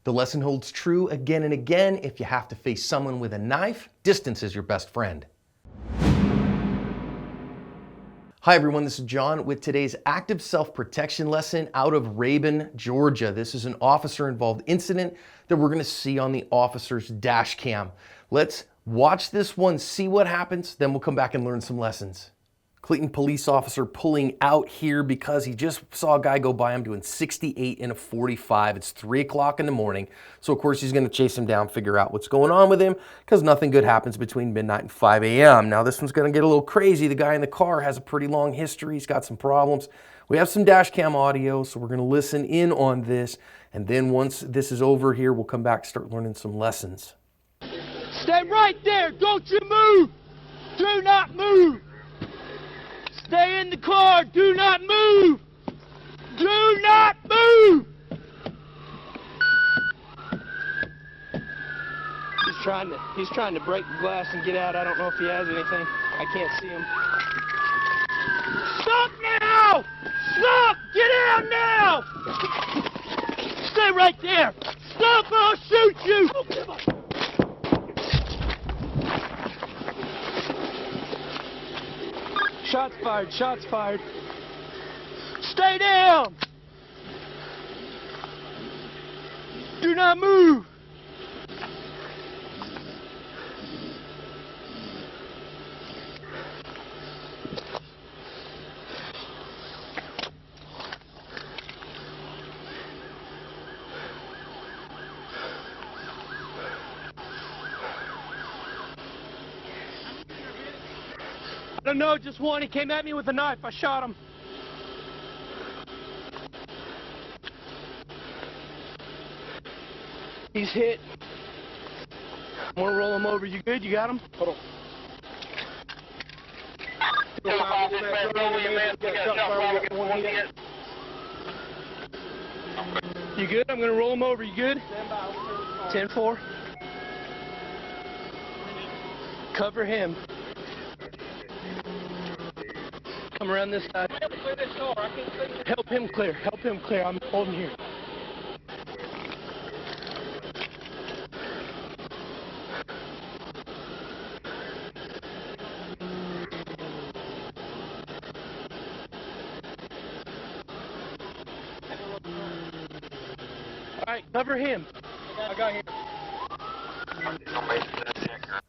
The lesson holds true again and again. If you have to face someone with a knife, distance is your best friend. Hi everyone, this is John with today's active self-protection lesson out of Rabun, Georgia. This is an officer-involved incident that we're going to see on the officer's dash cam. Let's watch this one, see what happens, then we'll come back and learn some lessons. Clayton police officer pulling out here because he just saw a guy go by him doing 68 in a 45. It's 3 o'clock in the morning. So of course he's going to chase him down, figure out what's going on with him because nothing good happens between midnight and 5 a.m. Now this one's going to get a little crazy. The guy in the car has a pretty long history. He's got some problems. We have some dash cam audio, so we're going to listen in on this. And then once this is over here, we'll come back and start learning some lessons. Stay right there. Don't you move. Do not move. Stay in the car. Do not move. Do not move. He's trying to break the glass and get out. I don't know if he has anything. I can't see him. Stop now! Stop! Get out now! Stay right there. Stop or I'll shoot you. Shots fired, shots fired. Stay down! Do not move! I don't know, just one. He came at me with a knife. I shot him. He's hit. I'm gonna roll him over. You good? You got him? Hold on. You good? I'm gonna roll him over. You good? 10-4. Cover him. Come around this side. Help him clear. Help him clear. I'm holding here. All right, cover him. I got him.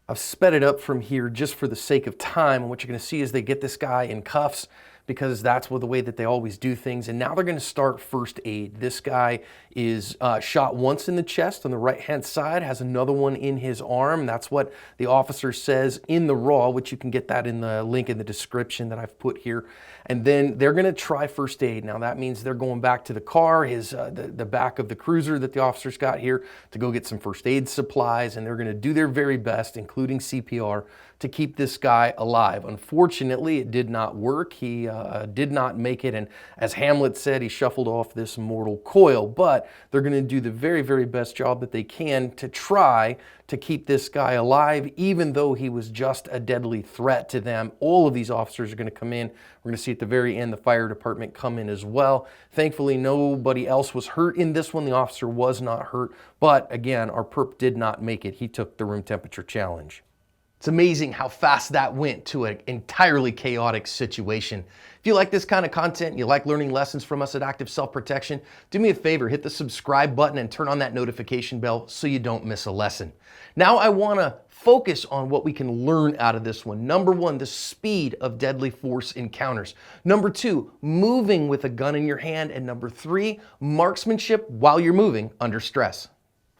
I've sped it up from here just for the sake of time, and what you're going to see is they get this guy in cuffs because that's the way that they always do things, and now they're going to start first aid. This guy is shot once in the chest on the right-hand side, has another one in his arm. That's what the officer says in the raw, which you can get that in the link in the description that I've put here. And then they're going to try first aid. Now that means they're going back to the car, the back of the cruiser that the officer's got here, to go get some first aid supplies, and they're going to do their very best, including CPR, to keep this guy alive. Unfortunately, it did not work. He did not make it, and as Hamlet said, he shuffled off this mortal coil, but they're going to do the very, very best job that they can to try to keep this guy alive, even though he was just a deadly threat to them. All of these officers are going to come in. We're going to see at the very end the fire department come in as well. Thankfully, nobody else was hurt in this one. The officer was not hurt, but again, our perp did not make it. He took the room temperature challenge. It's amazing how fast that went to an entirely chaotic situation. If you like this kind of content, you like learning lessons from us at Active Self-Protection, do me a favor, hit the subscribe button and turn on that notification bell so you don't miss a lesson. Now I want to focus on what we can learn out of this one. Number one, the speed of deadly force encounters. Number two, moving with a gun in your hand. And number three, marksmanship while you're moving under stress.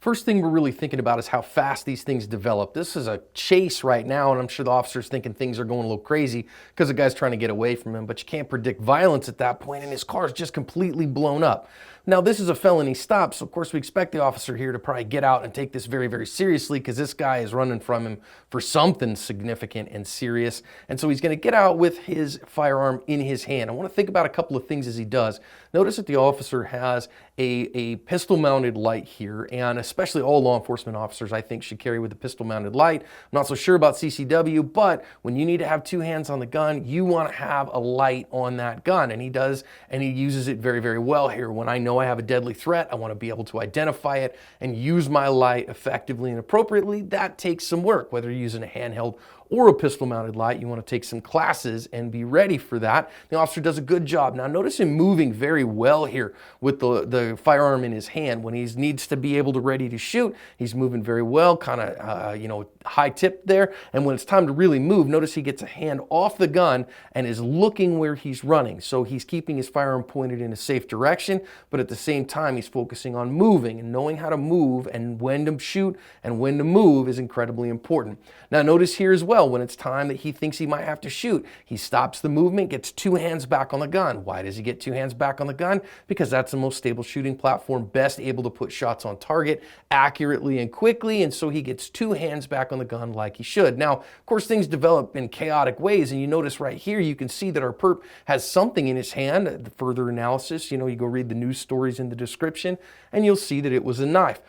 First thing we're really thinking about is how fast these things develop. This is a chase right now, and I'm sure the officer's thinking things are going a little crazy because the guy's trying to get away from him, but you can't predict violence at that point, and his car is just completely blown up. Now, this is a felony stop, so of course we expect the officer here to probably get out and take this very, very seriously because this guy is running from him for something significant and serious. And so he's going to get out with his firearm in his hand. I want to think about a couple of things as he does. Notice that the officer has a pistol-mounted light here, and especially all law enforcement officers, I think, should carry with a pistol-mounted light. I'm not so sure about CCW, but when you need to have two hands on the gun, you want to have a light on that gun, and he does, and he uses it very, very well here. When I know know I have a deadly threat. I want to be able to identify it and use my light effectively and appropriately. That takes some work, whether you're using a handheld or a pistol-mounted light. You want to take some classes and be ready for that. The officer does a good job. Now notice him moving very well here with the firearm in his hand. When he needs to be able to ready to shoot, he's moving very well, kind of high tip there. And when it's time to really move, notice he gets a hand off the gun and is looking where he's running. So he's keeping his firearm pointed in a safe direction, but at the same time he's focusing on moving, and knowing how to move and when to shoot and when to move is incredibly important. Now notice here as well, when it's time that he thinks he might have to shoot, he stops the movement, gets 2 hands back on the gun. Why does he get 2 hands back on the gun? Because that's the most stable shooting platform, best able to put shots on target accurately and quickly, and so he gets 2 hands back on the gun like he should. Now, of course, things develop in chaotic ways, and you notice right here, you can see that our perp has something in his hand. The further analysis, you go read the news stories in the description, and you'll see that it was a knife.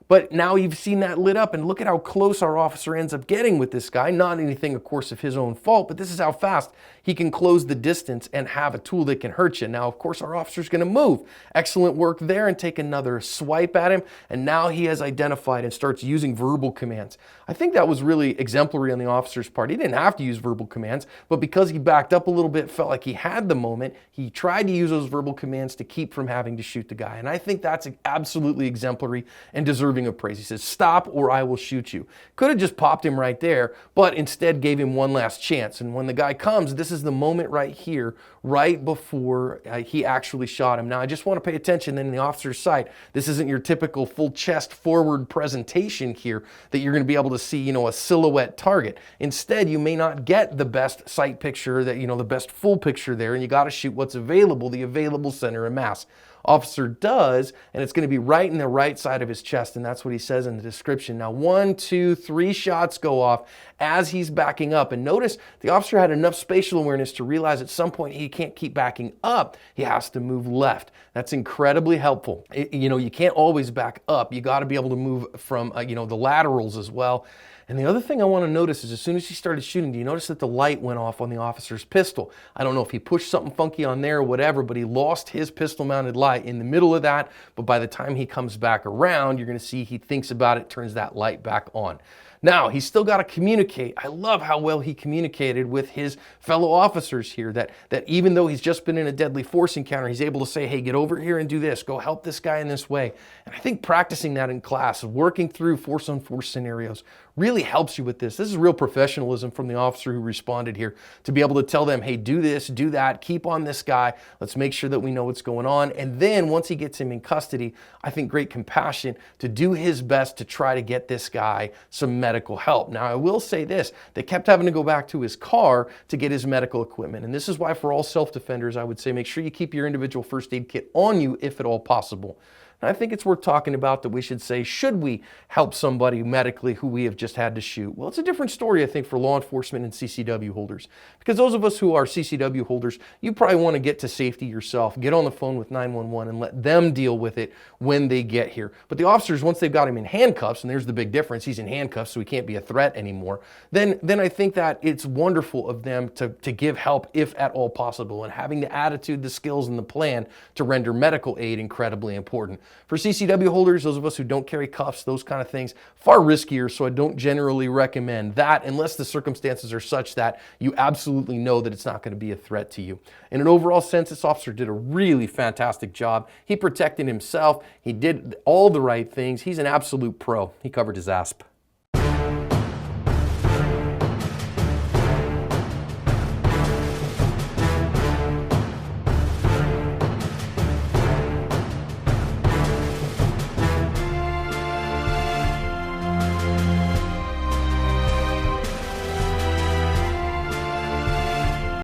But now you've seen that lit up, and look at how close our officer ends up getting with this guy. Not anything, of course, of his own fault, but this is how fast he can close the distance and have a tool that can hurt you. Now, of course, our officer's going to move. Excellent work there, and take another swipe at him, and now he has identified and starts using verbal commands. I think that was really exemplary on the officer's part. He didn't have to use verbal commands, but because he backed up a little bit, felt like he had the moment, he tried to use those verbal commands to keep from having to shoot the guy. And I think that's absolutely exemplary and deserving of praise. He says, "Stop or I will shoot you." Could have just popped him right there, but instead gave him one last chance. And when the guy comes, this is the moment right here, right before he actually shot him. Now, I just want to pay attention then in the officer's sight. This isn't your typical full chest forward presentation here that you're going to be able to see, a silhouette target. Instead, you may not get the best sight picture, that the best full picture there, and you got to shoot what's available, the available center of mass. Officer does, and it's going to be right in the right side of his chest, and that's what he says in the description. Now, 1, 2, 3 shots go off as he's backing up, and notice the officer had enough spatial awareness to realize at some point he can't keep backing up. He has to move left. That's incredibly helpful. You can't always back up. You got to be able to move from the laterals as well. And the other thing I want to notice is, as soon as he started shooting, do you notice that the light went off on the officer's pistol? I don't know if he pushed something funky on there or whatever, but he lost his pistol-mounted light in the middle of that. But by the time he comes back around, you're going to see he thinks about it, turns that light back on. Now, he's still got to communicate. I love how well he communicated with his fellow officers here, that even though he's just been in a deadly force encounter, he's able to say, "Hey, get over here and do this. Go help this guy in this way." And I think practicing that in class, working through force-on-force scenarios, really helps you with this. This is real professionalism from the officer who responded here, to be able to tell them, "Hey, do this, do that, keep on this guy. Let's make sure that we know what's going on." And then once he gets him in custody, I think great compassion to do his best to try to get this guy some medical help. Now, I will say this, they kept having to go back to his car to get his medical equipment. And this is why, for all self-defenders, I would say make sure you keep your individual first aid kit on you if at all possible. And I think it's worth talking about that we should say, should we help somebody medically who we have just had to shoot? Well, it's a different story, I think, for law enforcement and CCW holders. Because those of us who are CCW holders, you probably want to get to safety yourself, get on the phone with 911 and let them deal with it when they get here. But the officers, once they've got him in handcuffs, and there's the big difference, he's in handcuffs, so he can't be a threat anymore, then I think that it's wonderful of them to give help if at all possible, and having the attitude, the skills, and the plan to render medical aid incredibly important. For CCW holders, those of us who don't carry cuffs, those kind of things, far riskier, so I don't generally recommend that unless the circumstances are such that you absolutely know that it's not going to be a threat to you. In an overall sense, this officer did a really fantastic job. He protected himself. He did all the right things. He's an absolute pro. He covered his asp.